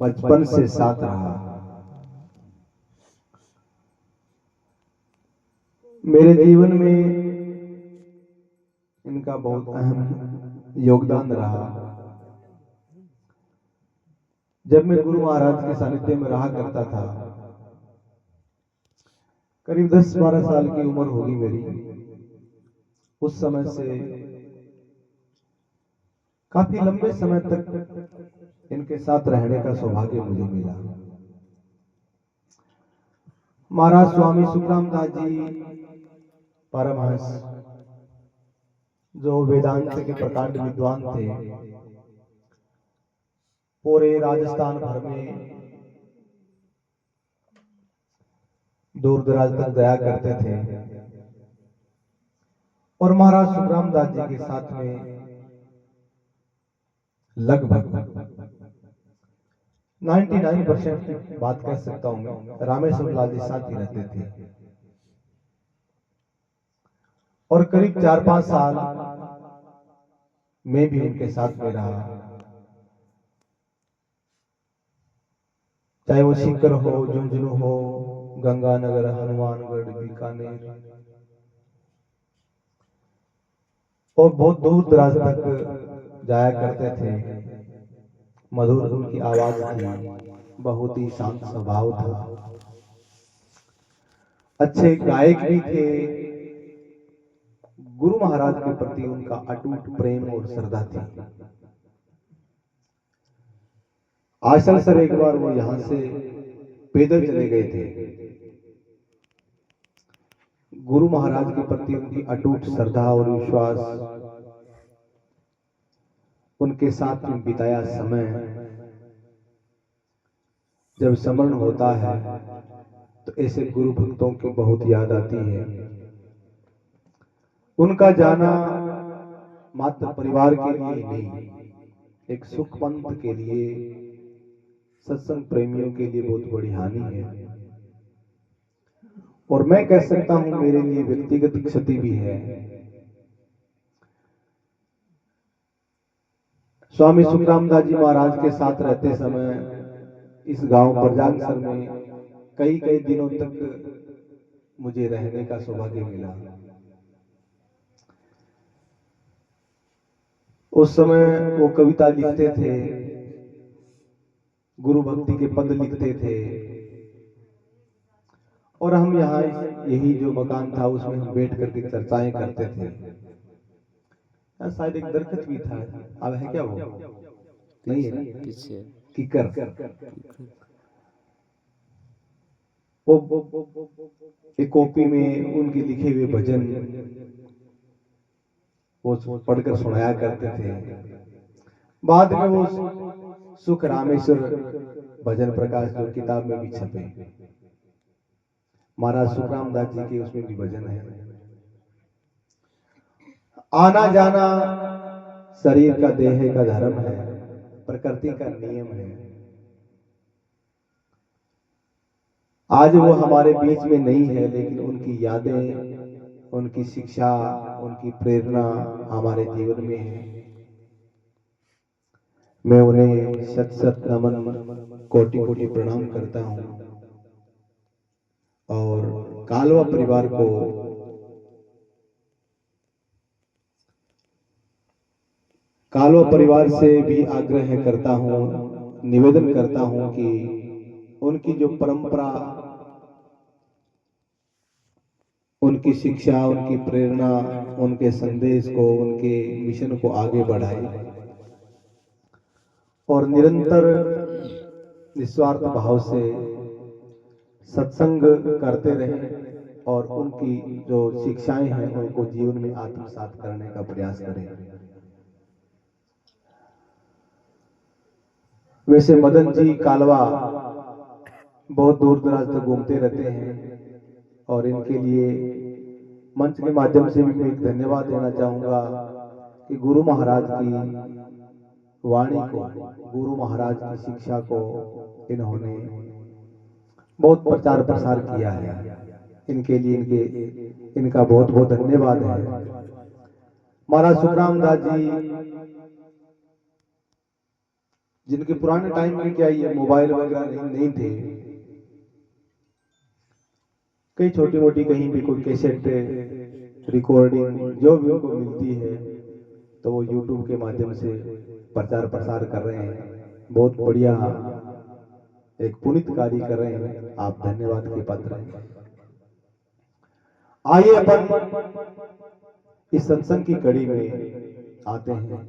बचपन से साथ रहा। मेरे जीवन में इनका बहुत अहम योगदान रहा। जब मैं गुरु महाराज के सानिध्य में रहा करता था, करीब 10-12 साल की उम्र होगी मेरी, उस समय से काफी लंबे समय तक इनके साथ रहने का सौभाग्य मुझे मिला। महाराज स्वामी सुखराम दास जी परमहंस, जो वेदांत के प्रकांड विद्वान थे, पूरे राजस्थान भर में दूर दराज तक जाया करते थे और महाराज सुखराम दास जी के साथ में लगभग 99% की बात कह सकता हूं मैं, रामेश्वर लाल जी साथ ही रहते थे। और करीब 4-5 साल मैं भी उनके साथ में रहा, चाहे वो सीकर हो, झुंझुनू हो, गंगानगर, हनुमानगढ़, बीकानेर और बहुत दूर दराज तक जाया करते थे। मधुर उनकी आवाज थी, बहुत ही शांत स्वभाव था, अच्छे गायक भी थे। गुरु महाराज के प्रति उनका अटूट प्रेम और श्रद्धा थी। आसल सर एक बार वो यहां से पैदल चले गए थे। गुरु महाराज के प्रति उनकी अटूट श्रद्धा और विश्वास, उनके साथ में बिताया समय जब स्मरण होता है तो ऐसे गुरु भक्तों की बहुत याद आती है। उनका जाना मात्र परिवार के लिए नहीं, एक सुख पंथ के लिए, सत्संग प्रेमियों के लिए बहुत बड़ी हानि है। और मैं कह सकता हूं मेरे लिए व्यक्तिगत क्षति भी है। स्वामी सुखराम दास जी महाराज के साथ रहते समय इस गांव बरजांगसर में कई कई दिनों तक मुझे रहने का सौभाग्य मिला। उस समय वो कविता लिखते थे, गुरु भक्ति के पद लिखते थे और हम यहाँ यही जो मकान था उसमें हम बैठ करके चर्चाएं करते थे। शायद एक दरखत भी था, अब है क्या वो? नहीं है ना, पीछे किकर। वो एक कॉपी में उनके लिखे हुए भजन वो पढ़कर सुनाया करते थे। बाद में वो सुख रामेश्वर भजन प्रकाश जो किताब में भी छपे, महाराज सुखराम दास जी के उसमें भी भजन है। आना जाना शरीर का, देह का धर्म है, प्रकृति का नियम है। आज वो हमारे बीच में नहीं है, लेकिन उनकी यादें, उनकी शिक्षा, उनकी प्रेरणा हमारे जीवन में है। मैं उन्हें शत शत नमन, कोटि कोटि प्रणाम करता हूं और कालवा परिवार को कालवा परिवार से भी आग्रह करता हूं, निवेदन करता हूं कि उनकी जो परंपरा, उनकी शिक्षा, उनकी प्रेरणा, उनके संदेश को, उनके मिशन को आगे बढ़ाए और निरंतर निस्वार्थ भाव से सत्संग करते रहें और उनकी जो शिक्षाएं हैं उनको जीवन में आत्मसात करने का प्रयास करें। वैसे मदन जी कालवा बहुत दूर दराज तक घूमते रहते हैं और इनके लिए मंच के माध्यम से भी मैं एक धन्यवाद देना चाहूंगा कि गुरु महाराज की वाणी को, गुरु महाराज की शिक्षा को इन्होंने बहुत प्रचार प्रसार किया है। इनके लिए इनका बहुत बहुत धन्यवाद है। महाराज सुखराम दास जी जिनके पुराने टाइम में क्या ये मोबाइल वगैरह नहीं थे, कई छोटी मोटी कहीं भी कोई कैसेट रिकॉर्डिंग जो भी उनको मिलती है तो वो यूट्यूब के माध्यम से प्रचार प्रसार कर रहे हैं। बहुत बढ़िया एक पुनीत कार्य कर रहे हैं, आप धन्यवाद के पात्र हैं। आइए अपन इस सत्संग की कड़ी में आते हैं।